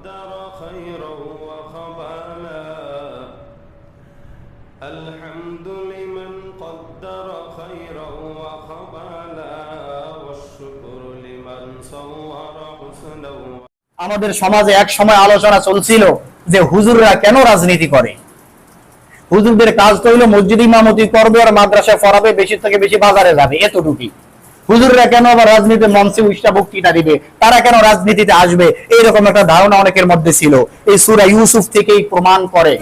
قدر خيرا وخبالا الحمد لمن قدر خيرا وخبالا والشكر لمن صور حسنا। আমাদের সমাজে এক সময় আলোচনা চলছিল যে হুজুররা কেন রাজনীতি করে। হুজুরদের কাজ তো হলো মসজিদ ইমামতি করবে আর মাদ্রাসায় পড়াবে, বেশি থেকে বেশি বাজারে যাবে, এতটুকুই। হুজুররা কেন আবার রাজনীতির মঞ্চে উষ্টা বক্তৃতা দিবে, তারা কেন রাজনীতিতে আসবে, এইরকম একটা ধারণা অনেকের মধ্যে ছিল। এই সূরা ইউসুফ থেকেই প্রমাণ করে।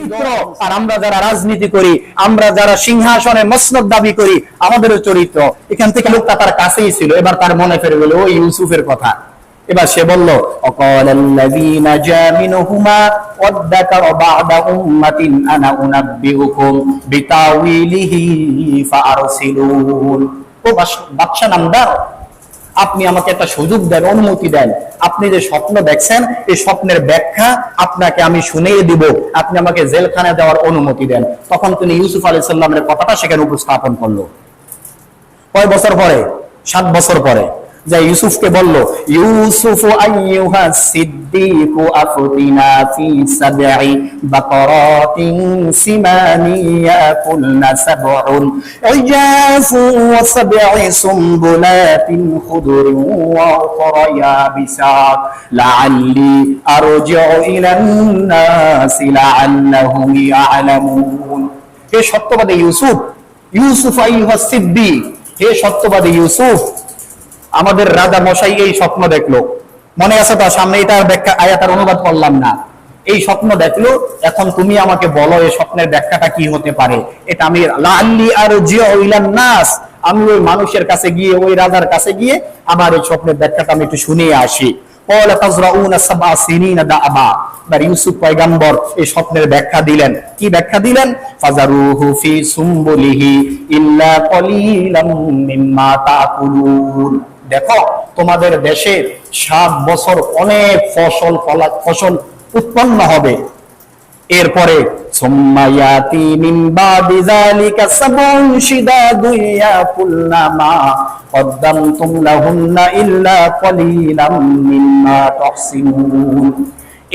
আর আমরা যারা রাজনীতি করি, আমরা যারা সিংহাসনে মসনদ দাবি করি, আমাদেরও চরিত্র এখান থেকে লোকটা তার কাছেই ছিল, এবার তার মনে ফেরে গেল ওই ইউসুফের কথা। এবার সে বলল অকালাল্লাযীনা জামিনুহুমা ওয়াদ্দাকারা বা'দা উম্মাতিন আনা উনাব্বিউকুম বিতাউইলিহি ফাআরসিলুন। ও বাদশা নামদার, আপনি আমাকে একটা সুযোগ দেন, অনুমতি দেন। আপনি যে স্বপ্ন দেখছেন এই স্বপ্নের ব্যাখ্যা আপনাকে আমি শুনিয়ে দিব, আপনি আমাকে জেলখানায় দেওয়ার অনুমতি দেন। তখন তিনি ইউসুফ আলাইহিস সালামের কথাটা সেখানে উপস্থাপন করলো। কয় বছর পরে? 7 বছর পরে। যা ইউসুফকে বলল, ইউসুফ আইয়ুহা সিদ্দীকু আফতিনা ফি সাবঈ বাকারাতিন সিমানি ইয়াকুলনা সাবউন ইজাফু ওয়া সাবঈ সুমবুলাতিন খুদুরিন ওয়া উখরা ইয়াবিসাত লাআল্লি আরজিউ ইলান নাসি লাআল্লাহুম ইয়ালামুন। হে সত্যবাদী ইউসুফ, ইউসুফ আইয়ুহা সিদ্দীক, হে সত্যবাদী ইউসুফ, আমাদের রাজা মশাই এই স্বপ্ন দেখলো। মনে আছে তো? সামনে এটা ব্যাখ্যা আয়াতের অনুবাদ করলাম না। এই স্বপ্ন দেখলো, এখন তুমি আমাকে বলো এই স্বপ্নের ব্যাখ্যাটা কি হতে পারে। এটা আমি লাআল্লি আরজিউ ইলান নাস, আমি ওই মানুষের কাছে গিয়ে, ওই রাজার কাছে গিয়ে আমার এই স্বপ্নের ব্যাখ্যাটা আমি একটু শুনিয়ে আসি। ক্বালা তাজরাউনা সাবআ সিনিনা দাআবা। ইউসুফ পয়গম্বর এই স্বপ্নের ব্যাখ্যা দিলেন। কি ব্যাখ্যা দিলেন? ফাজারুহু ফি সুমবুলিহি ইল্লা কলিলাম মিম্মা তাকুলুন। দেখো, তোমাদের দেশে 7 বছর অনেক ফসল উৎপন্ন হবে। এরপরে সুম্মায়াতি মিন বাদি যালিকা সাবউন শিদাদুন ইয়াকুলনা মা কদ্দামতুম লাহুন্না ইল্লা কলিলাম মিম্মা তাহসিনুন।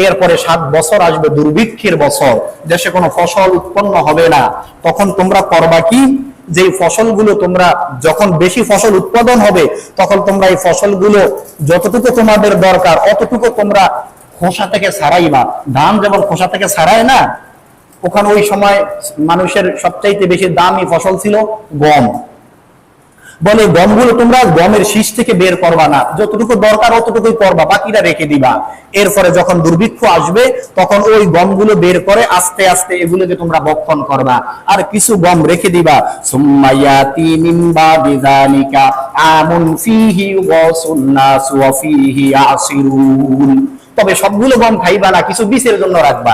এরপরে 7 বছর আসবে দুর্ভিক্ষের বছর, দেশে কোনো ফসল উৎপন্ন হবে না। তখন তোমরা করবা কি? যে ফসলগুলো তোমরা, যখন বেশি ফসল উৎপাদন হবে তখন তোমরা এই ফসলগুলো যতটুকু তোমাদের দরকার অতটুকু তোমরা খোসা থেকে ছাড়াইবা। ধান যেমন খোসা থেকে ছাড়ায় না, ওখানে ওই সময় মানুষের সবচাইতে বেশি দামি ফসল ছিল গম। বলে গমগুলো তোমরা গমের শীষ থেকে বের করবা না, যতটুকু দরকার অতটুকুই করবা, বাকিটা রেখে দিবা। এরপরে যখন দুর্ভিক্ষ আসবে তখন ওই গমগুলো বের করে আস্তে আস্তে এগুলোকে তোমরা বক্ষণ করবা, আর কিছু গম রেখে দিবা। সুম্মায়াতি মিন বাদি যালিকা আমুন ফীহি ওয়াসুন নাস ওয়া ফীহি আসিরুন। তবে সবগুলো গম খাইবা না, কিছু বীজের জন্য রাখবা,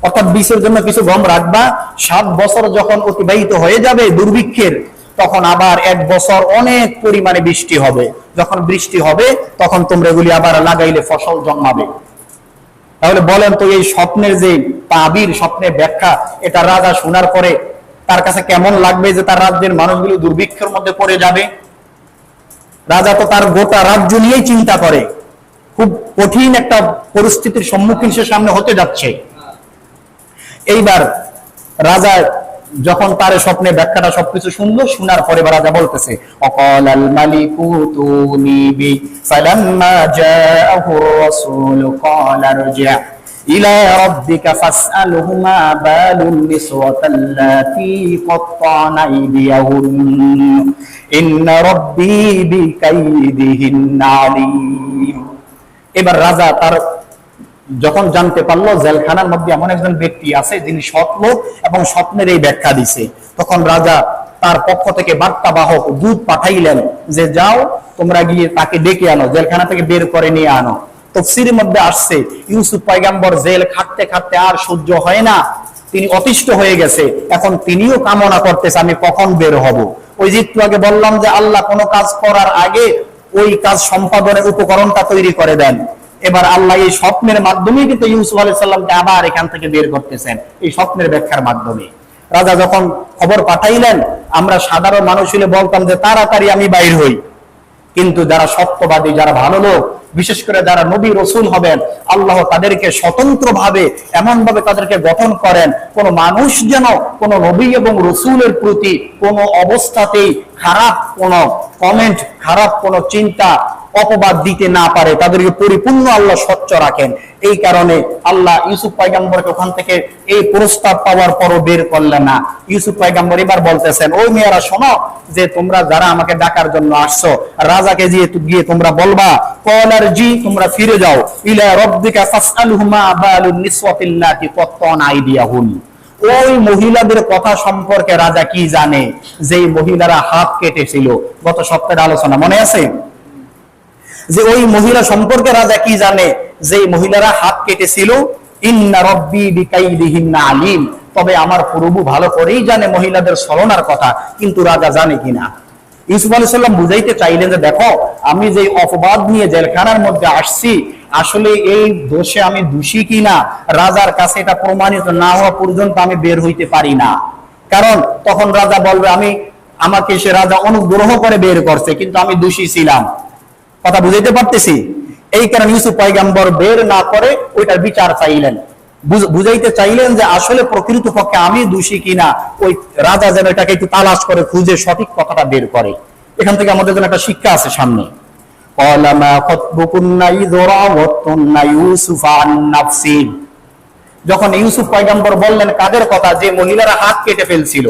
অর্থাৎ বীজের জন্য কিছু গম রাখবা। 7 বছর যখন অতিবাহিত হয়ে যাবে দুর্ভিক্ষের, তখন আবার 1 বছর অনেক পরিমাণে বৃষ্টি হবে। যখন বৃষ্টি হবে তখন তোমরা এগুলি আবার লাগাইলে ফসল জন্মাবে। তাহলে বলেন তো, এই স্বপ্নের যে তাবির, স্বপ্নের ব্যাখ্যা, এটা রাজা শোনার পরে তার কাছে কেমন লাগবে যে তার রাজ্যের মানুষগুলো দুর্ভিক্ষের মধ্যে পড়ে যাবে? রাজা তো তার গোটা রাজ্য নিয়েই চিন্তা করে, খুব কঠিন একটা পরিস্থিতির সম্মুখীন সে সামনে হতে যাচ্ছে। এইবার রাজা যখন তার স্বপ্নে ব্যাখ্যাটা সবকিছু শুনলো, শোনার পরে রাজা বলতেছে অকালাল মালিকু তুনি বি ফালাম্মা জাআহুর রাসূল ক্বালা রজি' ইলা রাব্বিকা ফাসআলহু মা বালুন নিসওয়াতাল্লাতী ক্বাত্তা'না আইদিয়াহুন ইন্না রাব্বী বিকাইদিহিন্না আলীম। এবার রাজা তার যখন জানতে পারলো জেলখানার মধ্যে এমন একজন ব্যক্তি আছে যিনি সৎ লোক এবং স্বপ্নের এই ব্যাখ্যা দিছে, তখন রাজা তার পক্ষ থেকে বার্তাবাহক দূত পাঠাইলেন যে যাও তোমরা গিয়ে তাকে ডেকে আনো, জেলখানা থেকে বের করে নিয়ে আনো। তাফসীরের মধ্যে আসছে ইউসুফ পয়গম্বর জেল খাটতে খাটতে আর সহ্য হয় না, তিনি অতিষ্ঠ হয়ে গেছে। এখন তিনিও কামনা করতেছে আমি কখন বের হব। ওই যে একটু আগে বললাম যে আল্লাহ কোনো কাজ করার আগে ওই কাজ সম্পাদনের উপকরণটা তৈরি করে দেন। এবার আল্লাহ এই স্বপ্নের মাধ্যমে কিন্তু ইউসুফ আলাইহিস সালামকে আবার এখান থেকে বের করতেছেন, এই স্বপ্নের ব্যাখ্যার মাধ্যমে। রাজা যখন খবর পাঠাইলেন, আমরা সাধারণ মানুষ হলে বলতাম যে তাড়াতাড়ি আমি বাইর হই, কিন্তু যারা সত্যবাদী, যারা ভালো লোক, বিশেষ করে যারা নবী রসুল হবেন, আল্লাহ তাদেরকে স্বতন্ত্রভাবে এমন ভাবে তাদেরকে গঠন করেন, কোন মানুষ যেন কোন নবী এবং রসুলের প্রতি কোন অবস্থাতেই খারাপ কোন কমেন্ট, খারাপ কোন চিন্তা, অপবাদ দিতে না পারে, তাদেরকে পরিপূর্ণ আল্লাহ স্বচ্ছ রাখেন। এই কারণে আল্লাহ ইউসুফ পয়গম্বরকে ওখান থেকে এই প্রস্তাব পাওয়ার পরও বের করলেন না। ইউসুফ পয়গম্বর এবার বলতেছেন, ওই মেয়েরা শোনো, যে তোমরা যারা আমাকে ডাকার জন্য আসছো, রাজাকে গিয়ে তোমরা বলবা, কলার জি, তোমরা ফিরে যাও, ইলা রাব্বিকা ফাসআলহু মা বালুন নিসওয়াতিল্লাতি কাত্তান আইদিয়াহুন। ওই মহিলাদের কথা সম্পর্কে রাজা কি জানে, যেই মহিলারা হাত কেটেছিল। গত সপ্তাহের আলোচনা মনে আছে যে ওই মহিলা সম্পর্কে রাজা কি জানে, যে মহিলারা হাত কেটেছিল। ইন্না রাব্বি বিকাইদিহিন্না আলিম, তবে আমার প্রভু ভালো করেই জানে মহিলাদের ছলনার কথা, কিন্তু রাজা জানে কিনা। ইউসুফ আলাইহিস সালাম বুঝাইতে চাইলেন যে দেখো, আমি যে অপবাদ নিয়ে জেলখানার মধ্যে আসছি, আসলে এই দোষে আমি দোষী কিনা রাজার কাছে এটা প্রমাণিত না হওয়া পর্যন্ত আমি বের হইতে পারি না। কারণ তখন রাজা বলবে আমাকে সে রাজা অনুগ্রহ করে বের করছে, কিন্তু আমি দোষী ছিলাম। কথা বুঝাইতে পারতেছি? এই কারণে ইউসুফ পয়গম্বর বের না করে ওইটার বিচার চাইলেন, বুঝাইতে চাইলেন যে আসলে প্রকৃত পক্ষে আমি দোষী কিনা, ওই রাজা যেন এটাকে একটু তালাশ করে খুঁজে সঠিক কথাটা বের করে। এখান থেকে আমাদের জন্য একটা শিক্ষা আছে সামনে। যখন ইউসুফ পয়গম্বর বললেন কাদের কথা, যে মহিলারা হাত কেটে ফেলছিল,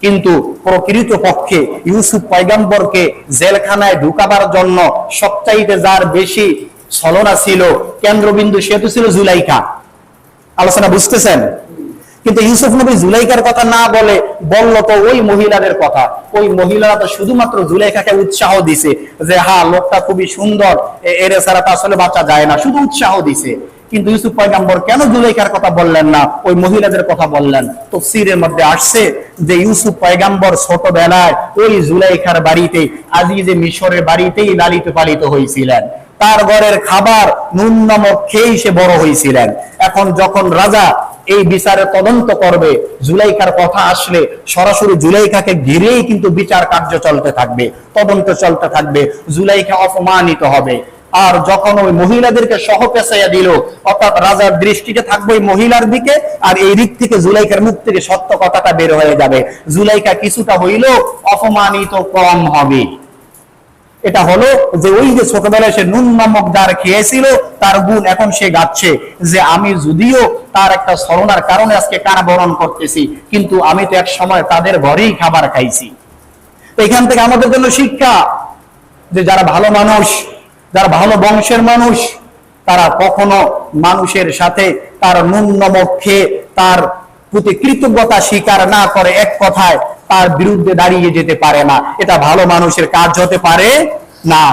কিন্তু প্রকৃত পক্ষে ইউসুফ পয়গম্বরকে জেলখানায় ঢুকাবার জন্য সবচাইতে যার বেশি ছলনা ছিল, কেন্দ্রবিন্দু, সেতু ছিল জুলাইখা। আলোচনা বুঝতেছেন? কিন্তু ইউসুফ নবী জুলাইখার কথা না বলে বলল তো ওই মহিলাদের কথা। ওই মহিলারা তো শুধুমাত্র জুলাইখাকে উৎসাহ দিছে যে হ্যাঁ, লোকটা খুবই সুন্দর, এর ছাড়া তো আসলে বাঁচা যায় না, শুধু উৎসাহ দিছে। কিন্তু ইউসুফ পয়গম্বর কেন জুলাইখার কথা বললেন না, ওই মহিলাদের কথা বললেন? তাফসীরের মধ্যে আসছে যে ইউসুফ পয়গম্বর ছোটবেলায় ওই জুলাইখার বাড়িতে, আজিজে মিশরের বাড়িতেই লালিত পালিত হয়েছিলেন। তার ঘরের খাবার নুন নমক খেয়েই সে বড় হয়েছিলেন। এখন যখন রাজা এই বিচারে তদন্ত করবে, জুলাইখার কথা আসলে সরাসরি জুলাইখাকে ঘিরেই কিন্তু বিচার কার্য চলতে থাকবে, তদন্ত চলতে থাকবে, জুলাইখা অপমানিত হবে। আর যখন ওই মহিলাদেরকে সহ পেঁচাইয়া দিল, অর্থাৎ রাজার দৃষ্টিতে থাকবে ওই মহিলার দিকে, আর এই দিক থেকে জুলাইখার মুখ থেকে সত্য কথাটা বের হয়ে যাবে। জুলাইখা কিছুটা হইলেও অপমানিত কম হবে। এটা হলো যে ওই যে ছোটবেলায় সে নুন নামক যার খেয়েছিল, তার গুণ এখন সে গাচ্ছে যে আমি যদিও তার একটা ছলনার কারণে আজকে কারাবরণ করতেছি, কিন্তু আমি তো এক সময় তাদের ঘরেই খাবার খাইছি। তো এখান থেকে আমাদের জন্য শিক্ষা যে যারা ভালো মানুষ, যারা ভালো বংশের মানুষ, তারা কখনো মানুষের সাথে তার নুন নমক খেয়ে তার প্রতি কৃতজ্ঞতা স্বীকার না করে, এক কথায় তার বিরুদ্ধে দাঁড়িয়ে যেতে পারে না। এটা ভালো মানুষের কাজ হতে পারে না।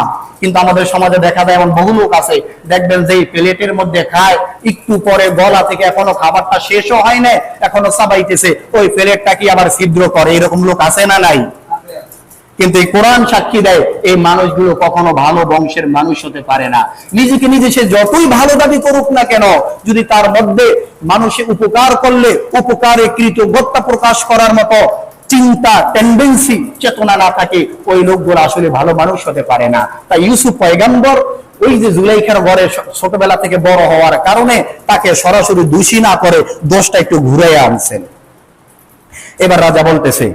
কিন্তু আমাদের সমাজে দেখা যায় এমন বহু লোক আছে, দেখবেন যে প্লেটের মধ্যে খায়, একটু পরে গলা থেকে এখনো খাবারটা শেষও হয় না, এখনো চাবাইতেছে, ওই প্লেটটা কি আবার ছিদ্র করে। এরকম লোক আছে না নাই? কিন্তু এই কোরআন সাক্ষী দেয় এই মানুষগুলো কখনো ভালো বংশের মানুষ হতে পারে না। নিজেকে নিজে সে যতই ভালো দাবি করুক না কেন, যদি তার মধ্যে মানুষের উপকার করলে উপকারে কৃতজ্ঞতা প্রকাশ করার মতো চিন্তা, টেন্ডেন্সি, চেতনা না থাকে, ওই লোকগুলো আসলে ভালো মানুষ হতে পারে না। তাই ইউসুফ পয়গম্বর ওই যে জুলাইখার ঘরে ছোটবেলা থেকে বড় হওয়ার কারণে তাকে সরাসরি দোষী না করে দোষটা একটু ঘুরে আনছেন। এবার রাজা বলতেছে,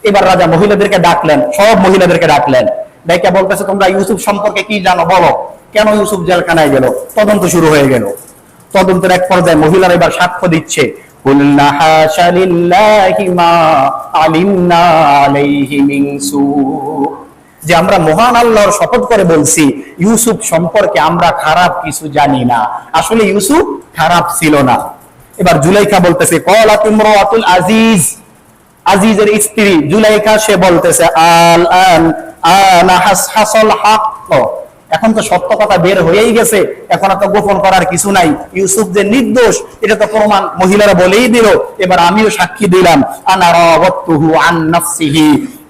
এবার রাজা মহিলাদেরকে ডাকলেন, সব মহিলাদেরকে ডাকলেন, ডাইকা বলতেছে তোমরা ইউসুফ সম্পর্কে কি জানো বলো, কেন ইউসুফ জেলখানায় গেল। তদন্ত শুরু হয়ে গেল। তদন্তের এক পর্যায়ে মহিলারা এবার সাক্ষ্য দিচ্ছে, যে আমরা মহান আল্লাহর শপথ করে বলছি ইউসুফ সম্পর্কে আমরা খারাপ কিছু জানি না, আসলে ইউসুফ খারাপ ছিল না। এবার জুলাইখা বলতেছে, ক্বালাত ইমরাতুল আজিজ, আজিজের স্ত্রী জুলাইখা, সে বলতেছে আনা হাসাল হক, এখন তো সত্য কথা বের হয়েই গেছে, এখন তো গোপন করার কিছু নাই। ইউসুফ যে নির্দোষ এটা তো প্রমাণ মহিলারা বলেই দিল, এবার আমিও সাক্ষী দিলাম। আনা রাওয়াতুহু আন নাফসিহি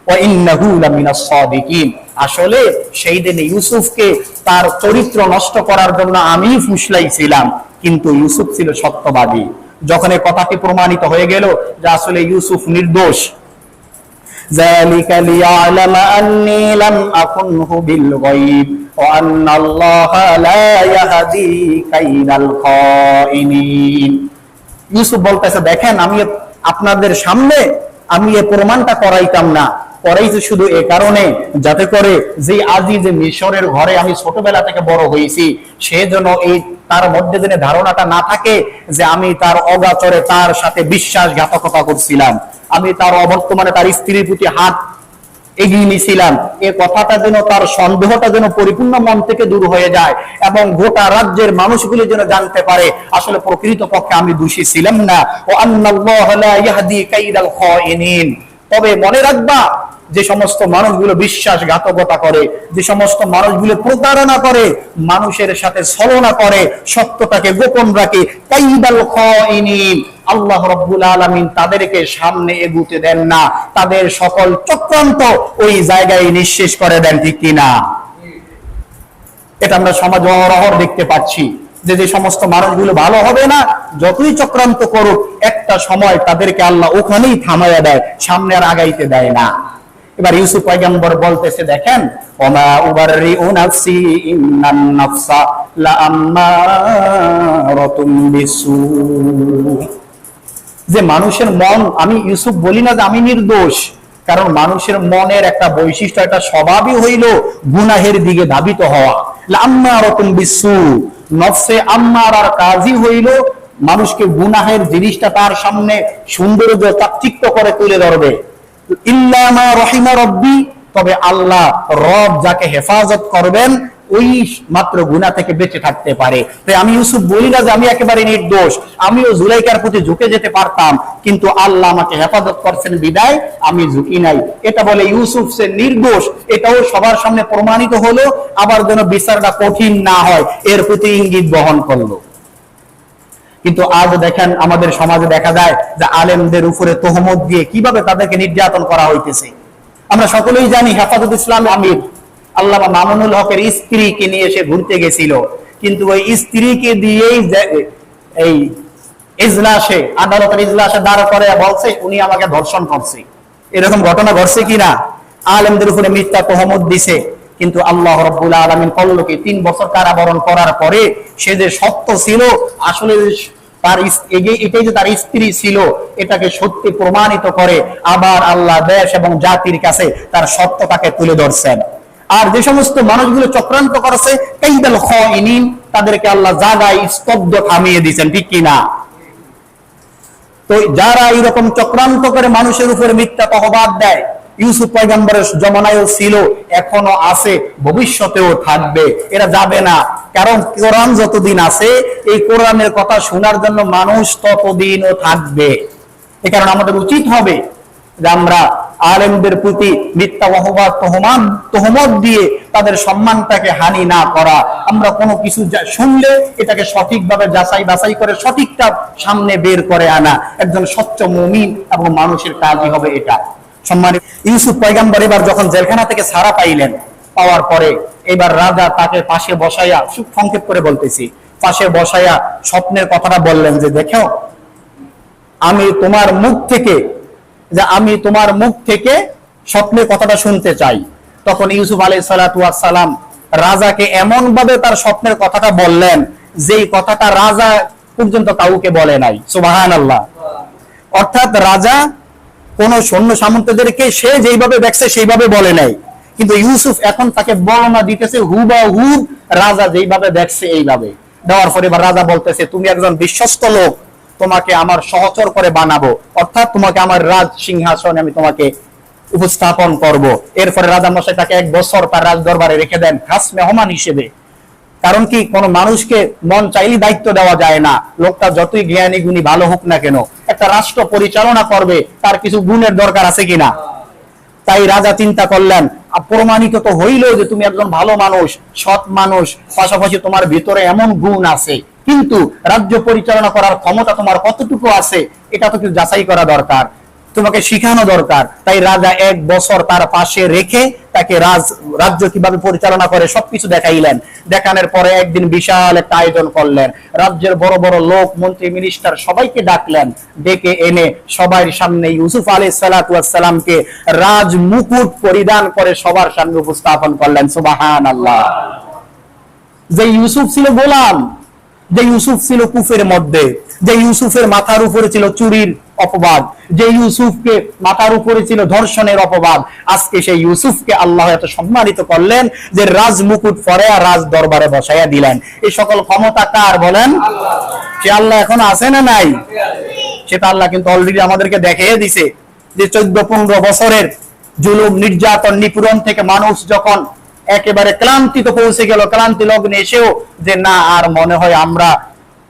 ওয়া ইন্নাহু লামিনাস সাদিকিন, আসলে সেই দিন ইউসুফকে তার চরিত্র নষ্ট করার জন্য আমি ফুসলাইছিলাম, কিন্তু ইউসুফ ছিল সত্যবাদী। যখন এই কথাটি প্রমাণিত হয়ে গেল যে আসলে ইউসুফ নির্দোষ, ذلك ليعلم أني لم أخنه بالغيب وأن الله لا يهدي كيد الخائنين। ইউসুফ বলতেছে, দেখেন আমি আপনাদের সামনে আমি এই প্রমাণটা করাইতাম না, করাইছি শুধু এ কারণে যাতে করে যে আজিজ মিশরের ঘরে আমি ছোটবেলা থেকে বড় হয়েছি সে যেন এই তার মধ্যে যেন ধারণাটা না থাকে যে আমি তার অগাচরে তার সাথে বিশ্বাসঘাতকতা করছিলাম, আমি তার অবর্তমানে তার স্ত্রীর প্রতি হাত এগিয়ে নিয়েছিলাম। এই কথাটা যেন, তার সন্দেহটা যেন পরিপূর্ণ মন থেকে দূর হয়ে যায় এবং গোটা রাজ্যের মানুষগুলি যেন জানতে পারে আসলে প্রকৃতপক্ষে আমি দোষী ছিলাম না। ও আন্নাল্লাহা লা ইয়াহদি কাইদাল খাইনিন। তবে মনে রাখবা, যে সমস্ত মানুষগুলো বিশ্বাসঘাতকতা করে, যে সমস্ত মানুষগুলো প্রতারণা করে, মানুষের সাথে ছলনা করে, সত্যটাকে গোপন রাখে, কাইদাল খাইনিন, আল্লাহ রাব্বুল আলামিন তাদেরকে সামনে এগুতে দেন না, তাদের সকল চক্রান্ত ওই জায়গায় নিঃশেষ করে দেন, ঠিক কিনা? এটা আমরা সমাজে অহরহ দেখতে পাচ্ছি যে যে সমস্ত মানুষগুলো ভালো হবে না, যতই চক্রান্ত করুক একটা সময় তাদেরকে আল্লাহ ওখানেই থামাইয়া দেয়, সামনে আর আগাইতে দেয় না। এবার ইউসুফ পয়গম্বর বলতেছে, দেখেন, ওমা উবাররিউ নাফসি ইন্নান নাফসা লাআম্মারাতুম বিসু, যে মানুষের মন, আমি ইউসুফ বলি না যে আমি নির্দোষ, কারণ মানুষের মনের একটা বৈশিষ্ট্য, একটা স্বভাবই হইল গুনাহের দিকে ধাবিত হওয়া। লাআম্মারাতুম বিসু, নফসে আম্মারার কাজই হইল মানুষকে গুনাহের জিনিসটা তার সামনে সৌন্দর্য চাকচিক্য করে তুলে ধরবে। ইল্লা মা রহিমা রব্বি, তবে আল্লাহ রব যাকে হেফাজত করবেন ওই মাত্র গুনাহ থেকে বেঁচে থাকতে পারে। তাই আমি ইউসুফ বলি না যে আমি একেবারে নির্দোষ, আমিও জুলাইকার প্রতি ঝুঁকে যেতে পারতাম, কিন্তু আল্লাহ আমাকে হেফাজত করছেন বিদায় আমি ঝুঁকি নাই। এটা বলে ইউসুফ সে নির্দোষ, এটাও সবার সামনে প্রমাণিত হলো, আবার যেন বিচারটা কঠিন না হয় এর প্রতি ইঙ্গিত বহন করলো। কিন্তু আজ দেখেন আমাদের সমাজে দেখা যায় যে আলেমদের উপরে তোহমত দিয়ে কিভাবে তাদেরকে নির্যাতন করা হইতেছে। আমরা সকলেই জানি হেফাজত ইসলাম আমির আল্লামা মামুনুল হকের স্ত্রীকে নিয়ে এসে ঘুরতে গেছিল, কিন্তু ওই স্ত্রীকে দিয়েই এই ইজলাসে, আদালতের ইজলাসে দাঁড় করে বলছে উনি আমাকে ধর্ষণ করছে। এরকম ঘটনা ঘটছে কিনা? আলেমদের উপরে মিথ্যা তোহমত দিছে, কিন্তু আল্লাহ রাব্বুল আলামিন করল কি, 3 বছর কারাবরণ করার পরে সে যে সত্য ছিল, আসলে তার এটাই যে তার স্ত্রী ছিল এটাকে সত্যি প্রমাণিত করে আবার আল্লাহ দেশ এবং জাতির কাছে তার সত্যটাকে তুলে ধরছেন। আর যে সমস্ত মানুষগুলো চক্রান্ত করেছে কাইদাল খাইনিন, তাদেরকে আল্লাহ জায়গায় স্তব্ধ থামিয়ে দিয়েছেন, ঠিক কিনা? তো যারা এরকম চক্রান্ত করে মানুষের উপরে মিথ্যা তহবাদ দেয়, ইউসুফ পয়গম্বরের জমানায়ও ছিল, এখনো আছে, ভবিষ্যতেও থাকবে, এরা যাবে না। কারণ কোরআন যতদিন আছে এই কোরআনের কথা শোনার জন্য মানুষ ততদিনও থাকবে। এ কারণে আমাদের উচিত হবে যে আমরা আলেমদের প্রতি মিথ্যা অপবাদ তোহমত দিয়ে তাদের সম্মানটাকে হানি না করা। আমরা কোনো কিছু শুনলে এটাকে সঠিকভাবে যাচাই বাছাই করে সঠিকটা সামনে বের করে আনা একজন স্বচ্ছ মুমিন এবং মানুষের কাজই হবে এটা। সম্মানিত ইউসুফ পয়গম্বর এবার যখন জেলখানা থেকে ছাড়া পাইলেন, পাওয়ার পরে এবার রাজা তাকে পাশে বসাইয়া, সংক্ষেপ করে বলতেছি, পাশে বসাইয়া স্বপ্নের কথাটা বললেন যে দেখো আমি তোমার মুখ থেকে স্বপ্নের কথাটা শুনতে চাই। তখন ইউসুফ আলাইহিস সালাতু ওয়াস সালাম রাজাকে এমন ভাবে তার স্বপ্নের কথাটা বললেন যেই কথাটা রাজা পর্যন্ত কাউকে বলে নাই। সুবহানাল্লাহ। অর্থাৎ রাজা কোন সৈন্য সামন্তদেরকে সে যেইভাবে দেখছে সেইভাবে বলে নাই, কিন্তু ইউসুফ এখন তাকে বর্ণনা দিতেছে হুবহু রাজা যেইভাবে দেখছে এইভাবে দেওয়ার পরে এবার রাজা বলতেছে তুমি একজন বিশ্বস্ত লোক, তোমাকে আমার সহচর করে বানাবো, অর্থাৎ তোমাকে আমার রাজ সিংহাসনে আমি তোমাকে উপস্থাপন করব। এরপরে রাজা মশাই তাকে 1 বছর তার রাজ দরবারে রেখে দেন খাস মেহমান হিসেবে। কারণ কি, কোন মানুষকে মন চাইলে দায়িত্ব দেওয়া যায় না, লোকটা যতই জ্ঞানী গুণী ভালো হোক না কেন, একটা রাষ্ট্র পরিচালনা করবে তার কিছু গুণের দরকার আছে কিনা। তাই রাজা চিন্তা করলেন প্রমাণিত তো হইল যে তুমি একজন ভালো মানুষ, সৎ মানুষ, পাশাপাশি তোমার ভিতরে এমন গুণ আছে, কিন্তু রাজ্য পরিচালনা করার ক্ষমতা তোমার কতটুকু আছে এটা তো কিছু যাচাই করা দরকার। তোমাকে শিখানো দরকার। তাই রাজা 1 বছর তার পাশে রেখে তাকে রাজ্য কিভাবে পরিচালনা করে সবকিছু দেখাইলেন। দেখানোর পরে একদিন বিশাল একটা আয়োজন করলেন, রাজ্যের বড় বড় লোক, মন্ত্রী, মিনিস্টার সবাইকে ডাকলেন, ডেকে এনে সবার সামনে ইউসুফ আলাইহিস সালাতু ওয়াস সালামকে রাজ মুকুট পরিধান করে সবার সামনে উপস্থাপন করলেন। সুবহানাল্লাহ। যে ইউসুফ ছিল গোলাম, যে ইউসুফ ছিল কুফের মধ্যে, যে ইউসুফের মাথার উপরে ছিল চুরির অপবাদ, যে ইউসুফকে মাথার উপরে ছিল ধর্ষণের অপবাদ, আজকে সেই ইউসুফকে আল্লাহ এত সম্মানিত করলেন যে রাজ মুকুট পরে রাজ দরবারে বসাইয়া দিলেন। এই সকল ক্ষমতা কার বলেন? সে আল্লাহ এখন আছে না নাই? সেটা আল্লাহ কিন্তু অলরেডি আমাদেরকে দেখিয়ে দিছে যে 14-15 বছরের জুলুম, নির্যাতন, নিপীড়ন থেকে মানুষ যখন একেবারে ক্লান্তিতে পৌঁছে গেল, ক্লান্তি লগ্নে এসেও যে না আর মনে হয় আমরা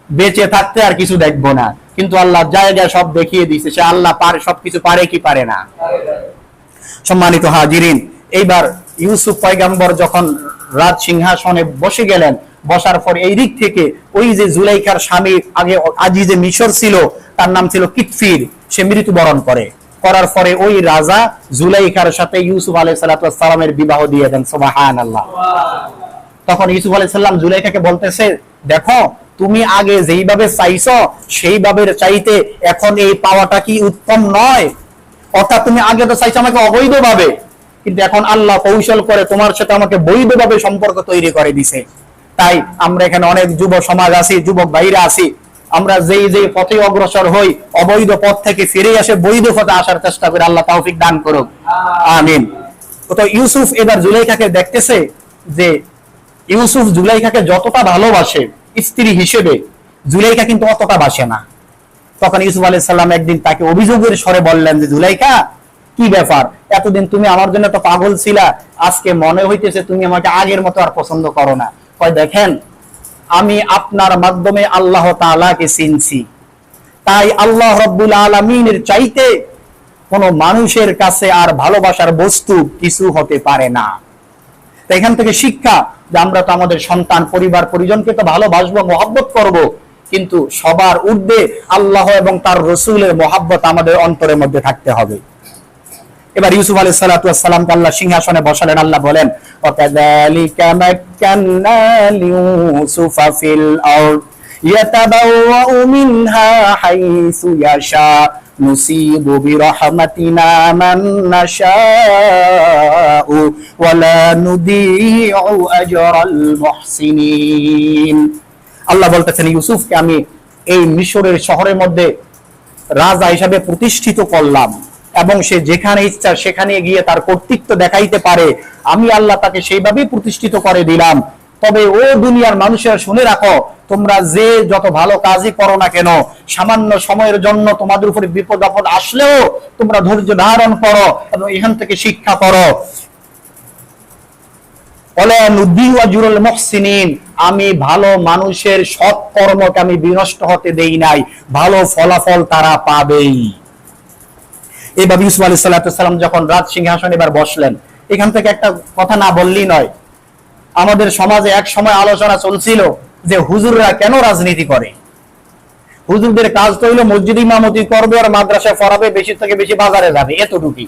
বেঁচে থাকতে আর কিছু দেখবো না, কিন্তু আল্লাহ জায়গায় সব দেখিয়ে দিয়েছে সে আল্লাহ পারে, সবকিছু পারে কি পারে না। সম্মানিত হাজিরিন, এইবার ইউসুফ পয়গম্বর যখন রাজ সিংহাসনে বসে গেলেন, বসার পর এই দিক থেকে ওই যে জুলাইখার স্বামী আগে আজিজে মিশর ছিল, তার নাম ছিল কিতফির, সে মৃত্যুবরণ করে। করার পরে ওই রাজা জুলাইখার সাথে ইউসুফ আলাইহিস সালামের বিবাহ দিয়ে দেন। সুবহানাল্লাহ। তখন ইউসুফ আলাইহিস সালাম জুলাইখাকে বলতেছে, দেখো তুমি আগে যেইভাবে চাইছো সেইভাবে চাইতে এখন এই পাওয়াটা কি উত্তম নয়? অর্থাৎ তুমি আগে তো চাইছো আমাকে অবৈধভাবে, কিন্তু এখন আল্লাহ কৌশল করে তোমার সাথে আমাকে বৈধভাবে সম্পর্ক তৈরি করে দিছে। তাই আমরা এখানে অনেক যুব সমাজ আছি, যুবক ভাইরা আছি, আমরা যেই যেই পথে অগ্রসর হই অবৈধ পথ থেকে ফিরে আসে বৈধ পথে আসার চেষ্টা করি। আল্লাহ তৌফিক দান করুক, আমিন। তো ইউসুফ এবার জুলাইখাকে দেখতেছে যে ইউসুফ জুলাইখাকে যতটা ভালোবাসে স্ত্রী হিসেবে, জুলাইখা কিন্তু অতটা বাসে না। তখন ইউসুফ আলাইহিস সালাম একদিন তাকে অভিযোগের স্বরে বললেন যে জুলাইখা, কি ব্যাপার, এতদিন তুমি আমার জন্য তো পাগল ছিলা, আজকে মনে হইতেছে তুমি আমাকে আগের মতো আর পছন্দ করো না। কয় দেখেন, আমি আপনার মাধ্যমে আল্লাহ তাআলাকে চিনছি, তাই আল্লাহ রাব্বুল আলামিনের চাইতে কোন মানুষের কাছে আর ভালোবাসার বস্তু কিছু হতে পারে না। এখান থেকে শিক্ষা যে আমরা তো আমাদের সন্তান, পরিবার, পরিজনকে তো ভালোবাসবো, মহব্বত করব, কিন্তু সবার ঊর্ধ্বে আল্লাহ এবং তার রাসূলের মহব্বত আমাদের অন্তরের মধ্যে থাকতে হবে। এবার ইউসুফ আলাইহিস সালাতু ওয়াস সালামকে আল্লাহ সিংহাসনে বসালেন। আল্লাহ বলেন, ওয়াকাযালিকা মাক্কান্না লিইউসুফা ফিল আরদ ইয়াতাবাওয়াউ মিনহা হাইসু ইয়াশা নুসিবু বিরহমাতিনা মান নাশাউ ওয়া লা নুদিউ আজরাল মুহসিনিন। আল্লাহ বলতেছেন ইউসুফকে আমি এই মিশরের শহরের মধ্যে রাজা হিসাবে প্রতিষ্ঠিত করলাম, এবং সে যেখানে ইচ্ছা সেখানে গিয়ে তার কর্তৃত্ব দেখাইতে পারে, আমি আল্লাহ তাকে সেইভাবেই প্রতিষ্ঠিত করে দিলাম। তবে ও দুনিয়ার মানুষেরা শুনে রাখো, তোমরা যে যত ভালো কাজই করো না কেন, সামান্য সময়ের জন্য তোমাদের উপরে বিপদ আপদ আসলেও তোমরা ধৈর্য ধারণ করো এবং এখান থেকে শিক্ষা করো। আমি ভালো মানুষের সৎ কর্মকে আমি বিনষ্ট হতে দেই নাই, ভালো ফলাফল তারা পাবেই। এইভাবে ইউসুফ আলাইহিস সালাম যখন রাজ সিংহাসনে এবার বসলেন, এখান থেকে একটা কথা না বললেই নয়। আমাদের সমাজে এক সময় আলোচনা চলছিল যে হুজুররা কেন রাজনীতি করে। হুজুরদের কাজ তো হইলো মসজিদ ইমামতি করবে আর মাদ্রাসায় পড়াবে, বেশি থেকে বেশি বাজারে যাবে, এতটুকুই।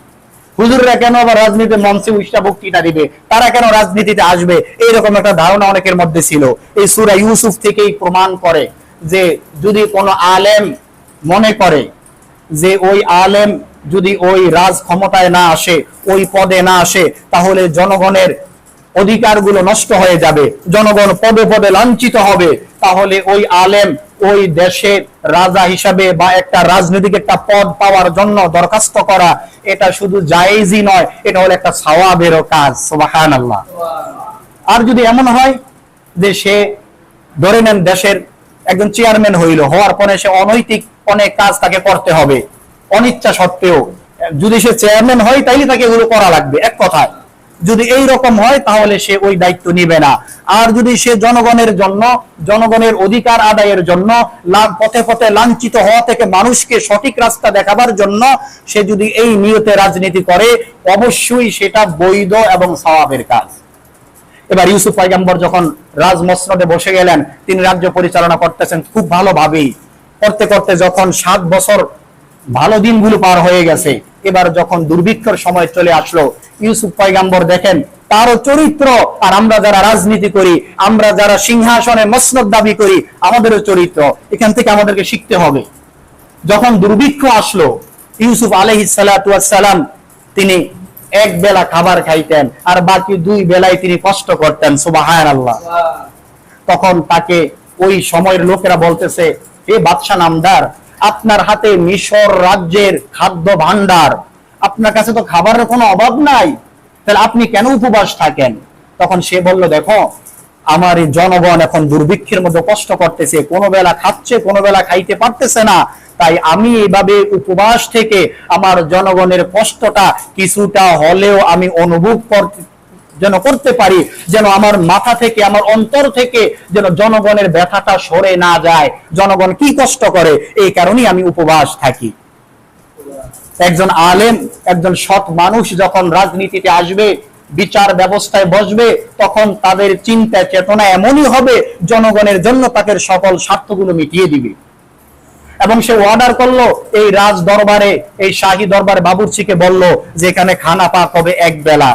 হুজুররা কেন আবার রাজনীতিতে মঞ্চে উষ্টা বক্তৃতা দিবে, তারা কেন রাজনীতিতে আসবে, এইরকম একটা ধারণা অনেকের মধ্যে ছিল। এই সূরা ইউসুফ থেকেই প্রমাণ করে যে যদি কোনো আলেম মনে করে যে ওই আলেম যদি ওই রাজ ক্ষমতায় না আসে, ওই পদে না আসে, তাহলে জনগণের অধিকারগুলো নষ্ট হয়ে যাবে, জনগণ পদে পদে লাঞ্ছিত হবে, তাহলে ওই আলেম ওই দেশের রাজা হিসাবে বা একটা রাজনৈতিক একটা পদ পাওয়ার জন্য দরখাস্ত করা, এটা শুধু জায়েজই নয়, এটা হলো একটা সওয়াবেরও কাজ। সুবহানাল্লাহ। আর যদি এমন হয় যে সে ধরে নেন দেশের একজন চেয়ারম্যান হইল, হওয়ার পরে সে অনৈতিক অনেক কাজ তাকে করতে হবে অনিচ্ছা সত্ত্বেও, যদি সে চেয়ারম্যান হয় তাইলে তাকে এগুলো করা লাগবে, এক কথায়। যদি এই রকম হয় তাহলে সে ওই দায়িত্ব নিবে না। আর যদি সে জনগণের জন্য, জনগণের অধিকার আদায়ের জন্য, পথে পথে লাঞ্ছিত হওয়া থেকে মানুষকে সঠিক রাস্তা দেখাবার জন্য সে যদি এই নিয়তে রাজনীতি করে, অবশ্যই সেটা বৈধ এবং সওয়াবের কাজ। এবার ইউসুফ পয়গম্বর যখন রাজমসনদে বসে গেলেন, তিনি রাজ্য পরিচালনা করতেছেন খুব ভালোভাবেই। করতে করতে যখন 7 বছর ভালো দিনগুলো পার হয়ে গেছে, এবার যখন দুর্ভিক্ষের সময় চলে আসলো, ইউসুফ পয়গাম্বর দেখেন তারও চরিত্র, আর আমরা যারা রাজনীতি করি, আমরা যারা সিংহাসনে মসনদ দাবি করি, আমাদেরও চরিত্র এখান থেকে আমাদেরকে শিখতে হবে। যখন দুর্ভিক্ষ আসলো, ইউসুফ আলাইহিস সালাতু ওয়াস সালাম তিনি এক বেলা খাবার খাইতেন আর বাকি দুই বেলায় তিনি কষ্ট করতেন, সুবহানাল্লাহ। তখন তাকে ওই সময়ের লোকেরা বলতেছে, হে বাদশা নামদার, আপনার হাতে মিশর রাজ্যের খাদ্য ভান্ডার, আপনার কাছে তো খাবারের কোনো অভাব নাই, তাহলে আপনি কেন উপবাস থাকেন? তখন সে বলল, দেখো আমার এই জনগণ এখন দুর্ভিক্ষের মধ্যে কষ্ট করতেছে, কোনো বেলা খাচ্ছে কোনো বেলা খাইতে পারতেছে না, তাই আমি এইভাবে উপবাস থেকে আমার জনগণের কষ্টটা কিছুটা হলেও আমি অনুভব করতে পারি, যেন আমার মাথা থেকে আমার অন্তর থেকে যেন জনগণের ব্যথাটা সরে না যায়, জনগণ কি কষ্ট করে, এই কারণেই আমি উপবাস থাকি। একজন আলেম, একজন সৎ মানুষ যখন রাজনীতিতে আসবে, বিচার ব্যবস্থায় বসবে, তখন তাদের চিন্তা চেতনা এমনই হবে জনগণের জন্য তাদের সকল স্বার্থগুলো মিটিয়ে দিবে। এবং সে অর্ডার করলো, এই রাজ দরবারে, এই শাহী দরবারে বাবুর্চিকে বলল যে এখানে খানা পাক হবে এক বেলা,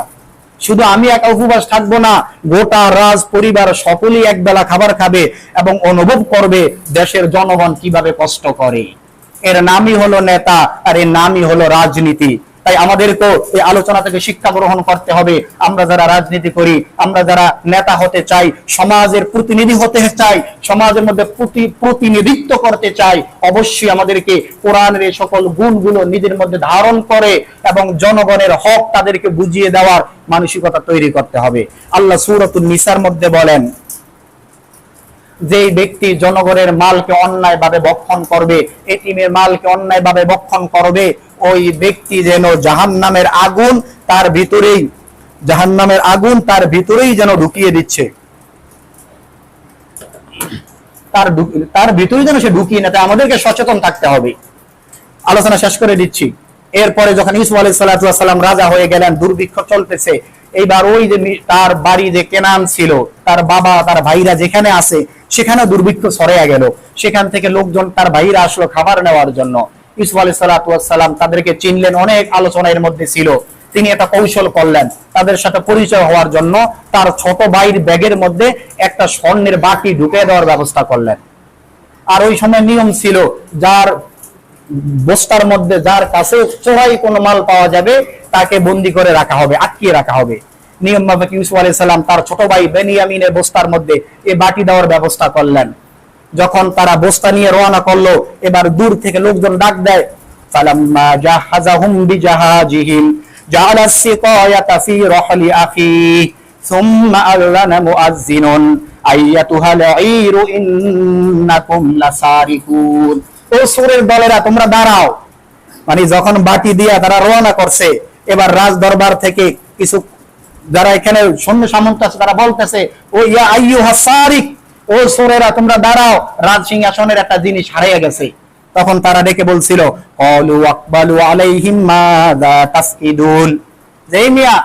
শুধু আমি একা উপবাস থাকবো না, গোটা রাজ পরিবার সকলেই এক বেলা খাবার খাবে এবং অনুভব করবে দেশের জনগণ কিভাবে কষ্ট করে। এর নামই হলো নেতা, আর এর নামই হলো রাজনীতি। তাই আমাদেরকে এই আলোচনা থেকে শিক্ষা গ্রহণ করতে হবে। আমরা যারা রাজনীতি করি, আমরা যারা নেতা হতে চাই, সমাজের প্রতিনিধি হতে চাই, সমাজের মধ্যে প্রতিনিধিত্ব করতে চাই, অবশ্যই আমাদেরকে কোরআনের এই সকল গুণগুলো নিজের মধ্যে ধারণ করে এবং জনগণের হক তাদেরকে বুঝিয়ে দেওয়ার মানসিকতা তৈরি করতে হবে। আল্লাহ সূরাতুন নিসার মধ্যে বলেন, যে ব্যক্তি জনগণের মালকে অন্যায়ভাবে ভক্ষণ করবে, এতিমের মালকে অন্যায়ভাবে ভক্ষণ করবে, ওই ব্যক্তি যেন জাহান্নামের আগুন তার ভিতরেই যেন ঢুকিয়ে দিচ্ছে, তার ভিতরেই যেন সে ঢুকিয়ে না। তাই আমাদেরকে সচেতন থাকতে হবে। আলোচনা শেষ করে দিচ্ছি। এরপরে যখন ইউসুফ আলাইহিস সালাতু ওয়াস সালাম রাজা হয়ে গেলেন, দুর্ভিক্ষ চলতেছে, এইবার ওই যে তার বাড়ি যে কেনান ছিল, তার বাবা তার ভাইরা যেখানে আছে সেখানে দুর্ভিক্ষ ছড়িয়ে গেল। সেখান থেকে লোকজন, তার ভাইরা আসলো খাবার নেওয়ার জন্য। ইউসুফ আলাইহিস সালাতু ওয়াস সালাম তাদেরকে চিনলেন, অনেক আলোচনা এর মধ্যে ছিল। তিনি একটা কৌশল করলেন তাদের সাথে পরিচয় হওয়ার জন্য, তার ছোট ভাইয়ের ব্যাগের মধ্যে একটা স্বর্ণের বাটি ঢুকে দেওয়ার ব্যবস্থা করলেন। আর ওই সময় নিয়ম ছিল, যার বস্তার মধ্যে, যার কাছে চোরাই কোনো মাল পাওয়া যাবে তাকে বন্দি করে রাখা হবে, আটকিয়ে রাখা হবে। নিয়ম মাফিক ইউসুফ আলাইহিস সালাম তার ছোট ভাই বেনিয়ামিনের বস্তার মধ্যে এই বাটি দেওয়ার ব্যবস্থা করলেন। যখন তারা বস্তা নিয়ে রওনা করলো, এবার দূর থেকে লোকজন ডাক দেয়, ফালাম্মা জাহাজাহুম বিজাহাজিহিম জাআলা সিকায়াতা ফি রাহলি আখি সুম্মা আযানা মুআজ্জিনুন আইয়াতুহাল ঈরু ইন্নাকুম লাসারিকুন। ও সূরের দলেরা, তোমরা দাঁড়াও। মানে যখন বাটি দিয়া তারা রওনা করছে, এবার রাজ দরবার থেকে কিছু যারা এখানে সৈন্য সামন্ত আছে তারা বলতেছে, ও ইয়া আইয়ুহাস সারিক, ও সূরেরা তোমরা দাঁড়াও, রাজ সিংহাসনের একটা জিনিস হারিয়ে গেছে। তখন তারা ডেকে বলছিল, ক্বালু আকবালু আলাইহিম মাযা তাসকিদুন, যে মিয়া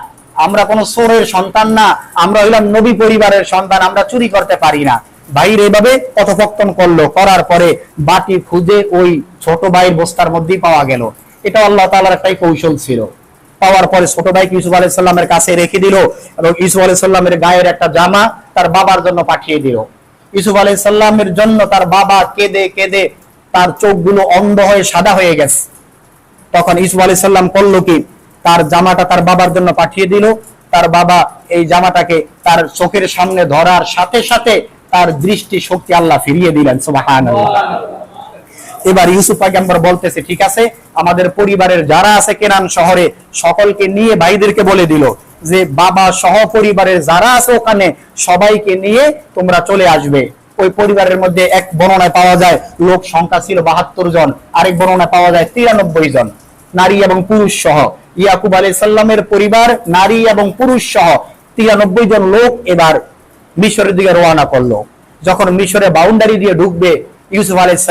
আমরা কোন চোরের সন্তান না, আমরা হইলাম নবী পরিবারের সন্তান, আমরা চুরি করতে পারি না। ভাইর এভাবে কথোপকথন করলো, করার পরে বাটি খুঁজে ওই ছোট ভাইয়ের বস্তার মধ্যেই পাওয়া গেল। এটা আল্লাহ তাআলার একটাই কৌশল ছিল। পাওয়ার পরে ছোট ভাই ইউসুফ আলাইহিস সালামের কাছে রেখে দিল এবং ইউসুফ আলাইহিস সালামের গায়ের একটা জামা তার বাবার জন্য পাঠিয়ে দিল। ইউসুফ আলাইহিস সালামের জন্য তার বাবা কেঁদে কেঁদে তার চোখগুলো অন্ধ হয়ে সাদা হয়ে গেছে। তখন ইউসুফ আলাইহিস সালাম করলো কি, তার জামাটা তার বাবার জন্য পাঠিয়ে দিল। তার বাবা এই জামাটাকে তার চোখের সামনে ধরার সাথে সাথে তার দৃষ্টি শক্তি আল্লাহ ফিরিয়ে দিলেন, সুবহানাল্লাহ। এবার ইউসুফ পয়গম্বর বলতেছে, ঠিক আছে, আমাদের পরিবারের যারা আছে কেনান শহরে সকলকে নিয়ে ভাইদেরকে বলে দিল যে বাবা সহ পরিবারের যারা আছে ওখানে সবাইকে নিয়ে তোমরা চলে আসবে। ওই পরিবারের মধ্যে এক বর্ণনায় পাওয়া যায় লোক সংখ্যা ছিল ৭২ জন, আরেক বর্ণনায় পাওয়া যায় ৯৩ জন, নারী এবং পুরুষ সহ। ইয়াকুব আলাইহিস সালামের পরিবার নারী এবং পুরুষ সহ ৯৩ জন লোক এবার মিশরের দিকে রওনা করলো। যখন মিশরে বাউন্ডারি দিয়ে ঢুকবে, ইউসুফ আলাইহিস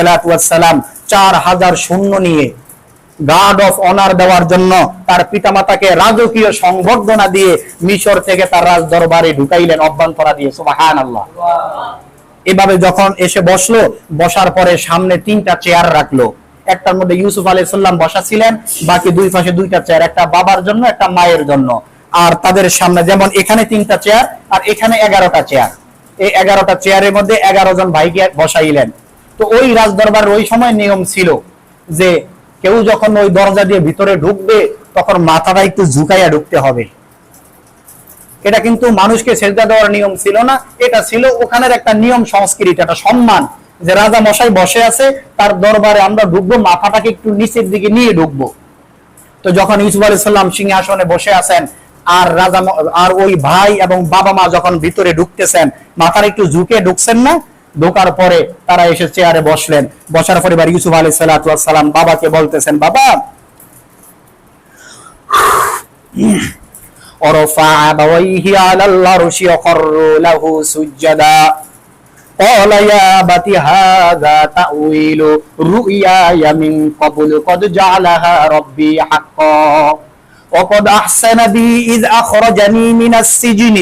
সালাম ৪,০০০ সৈন্য নিয়ে গার্ড অফ অনার দেওয়ার জন্য তার পিতামাতাকে রাজকীয় সংবর্ধনা দিয়ে মিশর থেকে তার রাজ দরবারে ঢুকাইলেন, অভ্যন্তরা দিয়ে, সুবহানাল্লাহ। এভাবে যখন এসে বসলো, বসার পরে সামনে ৩টা চেয়ার রাখলো। একটার মধ্যে ইউসুফ আলাইহিস সালাম বসা ছিলেন, বাকি দুই পাশে দুইটা চেয়ার, একটা বাবার জন্য একটা মায়ের জন্য। আর তাদের সামনে যেমন এখানে 3টা চেয়ার আর এখানে 11টা চেয়ার, এই 11টা চেয়ারের মধ্যে 11 জন ভাইকে বসাইলেন। তো ওই রাজদরবারের ওই সময় নিয়ম ছিল যে কেউ যখন ওই দরজা দিয়ে ভিতরে ঢুকবে তখন মাথাটা একটু ঝুঁকাইয়া ঢুকতে হবে। এটা কিন্তু মানুষকে সেজদা দেওয়ার নিয়ম ছিল না, এটা ছিল ওখানের একটা নিয়ম সংস্কৃতি, একটা সম্মান, যে রাজা মশাই বসে আছে তার দরবারে আমরা ঢুকবো, মাথাটাকে একটু নিচের দিকে নিয়ে ঢুকবো। তো যখন ইউসুফ আলাইহিস সালাম সিংহাসনে বসে আছেন আর রাজা আর ওই ভাই এবং বাবা মা যখন ভিতরে ঢুকতেছেন, মাথার একটু ঝুঁকে ঢুকছেন না, ঢোকার পরে তারা এসে চেয়ারে বসলেন। বসার পরে এবার ইউসুফ আলাইহিস সালাম বাবাকে বলতেছেন, বাবা ورفع أبويه على العرش وخروا له سجدا قال يا أبت هذا تأويل رؤياي من قبل قد جعلها ربي حقا وقد أحسن بي إذ أخرجني من السجن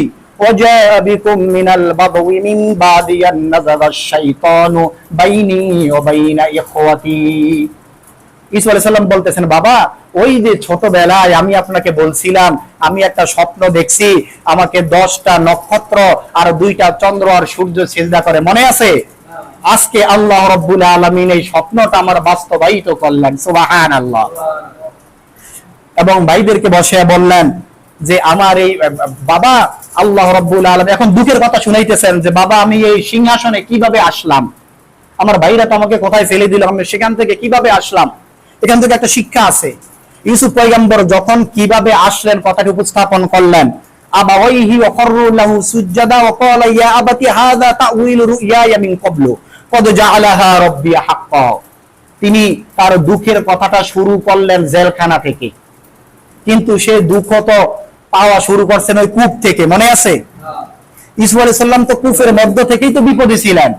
وجاء بكم من البدو من بعد أن نزغ الشيطان بيني وبين إخوتي। ঈসা আলাইহিস সালাম বলতেছেন, বাবা ওই যে ছোটবেলায় আমি আপনাকে বলছিলাম আমি একটা স্বপ্ন দেখছি, আমাকে 10টা নক্ষত্র আর 2টা চন্দ্র আর সূর্য সিজদা করে, মনে আছে? আজকে আল্লাহ রাব্বুল আলামিন এই স্বপ্নটা আমার বাস্তবায়িত করলেন, সুবহানাল্লাহ। এবং ভাইদেরকে বসে বললেন যে আমার এই বাবা আল্লাহ রাব্বুল আলামিন এখন দুঃখের কথা শুনাইতেছেন যে বাবা আমি এই সিংহাসনে কিভাবে আসলাম, আমার ভাইরা তো আমাকে কোথায় ফেলে দিল, আমি সেখান থেকে কিভাবে আসলাম। এখান থেকে একটা শিক্ষা আছে। ইউসুফ পয়গম্বর যখন কিভাবে আসলেন কথাটি উপস্থাপন করলেন, আবাওয়াইহি ওয়াখরু লাহু সুজদা ওয়া ক্বালা ইয়া আবাতি হাযা তাউইলু রুইয়ায়া মিন ক্বাবলু ক্বাদ জাআলাহা রাব্বি হাক্কা। তিনি তার দুঃখের কথাটা শুরু করলেন জেলখানা থেকে, কিন্তু সে দুঃখ তো পাওয়া শুরু করছেন ওই কূপ থেকে, মনে আছে? ইউসুফ আলাইহিস সালাম তো কূপের মধ্য থেকেই তো বিপদে ছিলেন,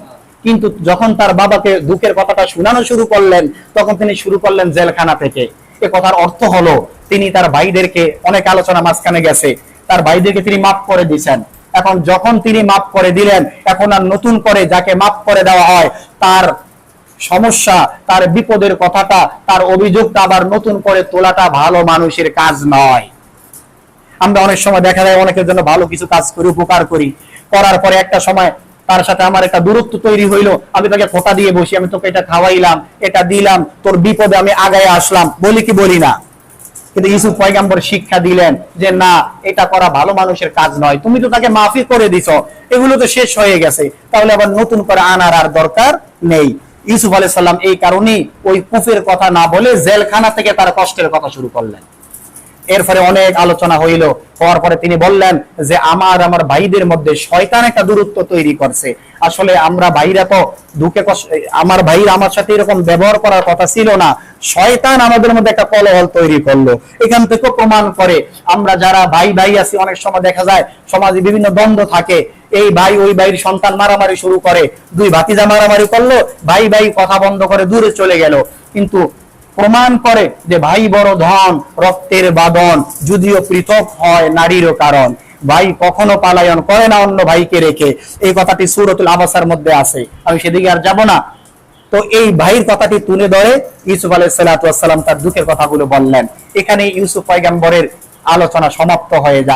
কিন্তু যখন তার বাবাকে দুঃখের কথাটা শোনানো শুরু করলেন তখন তিনি শুরু করলেন জেলখানা থেকে। এ কথার অর্থ হলো তিনি তার ভাইদেরকে, অনেক আলোচনা মাঝখানে গেছে, তার ভাইদেরকে তিনি মাফ করে দিয়েছেন। এখন যখন তিনি মাফ করে দিলেন, এখন আর নতুন করে যাকে মাফ করে দেওয়া হয় তার সমস্যা, তার বিপদের কথাটা, তার অভিযোগটা আবার নতুন করে তোলাটা ভালো মানুষের কাজ নয়। আমরা অনেক সময় দেখা যায় অনেকের জন্য ভালো কিছু কাজ করি, উপকার করি, করার পরে একটা সময় তার সাথে আমার একটা দূরত্ব তৈরি হইলো, আমি তাকে খোটা দিয়ে বসি, আমি তোকে এটা খাওয়াইলাম, এটা দিলাম, তোর বিপদে আমি আগায় আসলাম, বলি কি বলি না? কিন্তু ইউসুফ পয়গম্বর শিক্ষা দিলেন যে না, এটা করা ভালো মানুষের কাজ নয়, তুমি তো তাকে মাফি করে দিছো, এগুলো তো শেষ হয়ে গেছে, তাহলে আবার নতুন করে আনার আর দরকার নেই। ইউসুফ আলাইহিস সালাম এই কারণেই ওই কুফের কথা না বলে জেলখানা থেকে তার কষ্টের কথা শুরু করলেন। এরপরে অনেক আলোচনা হইল, হওয়ার পরে তিনি বললেন যে আমার ভাইদের মধ্যে শয়তান একটা দূরত্ব তৈরি করছে। আসলে আমরা ভাইরা তো দুঃখে আমার ভাইরা আমার সাথে এরকম ব্যবহার করার কথা ছিল না, শয়তান আমাদের মধ্যে একটা কলহ তৈরি করলো। এখান থেকে প্রমাণ করে আমরা যারা ভাই ভাই আছি, অনেক সময় দেখা যায় সমাজে বিভিন্ন দ্বন্দ্ব থাকে, এই ভাই ওই ভাইয়ের সন্তান মারামারি শুরু করে, দুই ভাতিজা মারামারি করলো, ভাই ভাই কথা বন্ধ করে দূরে চলে গেল, কিন্তু প্রমাণ করে যে ভাই বড় ধন, রক্তের বাঁধন, যদিও পৃথক হয় নারীরও কারণ, ভাই কখনো পালায়ন করে না অন্য ভাইকে রেখে। এই কথাটি সূরাতুল আবাসার মধ্যে আছে, আমি সেদিকে আর যাব না। তো এই ভাইয়ের কথাটি তুলে ধরে ইউসুফ আলাইহিস সালাম তার দুঃখের কথাগুলো বললেন। এখানে ইউসুফ পয়গম্বরের আলোচনা সমাপ্ত হয়ে যায়।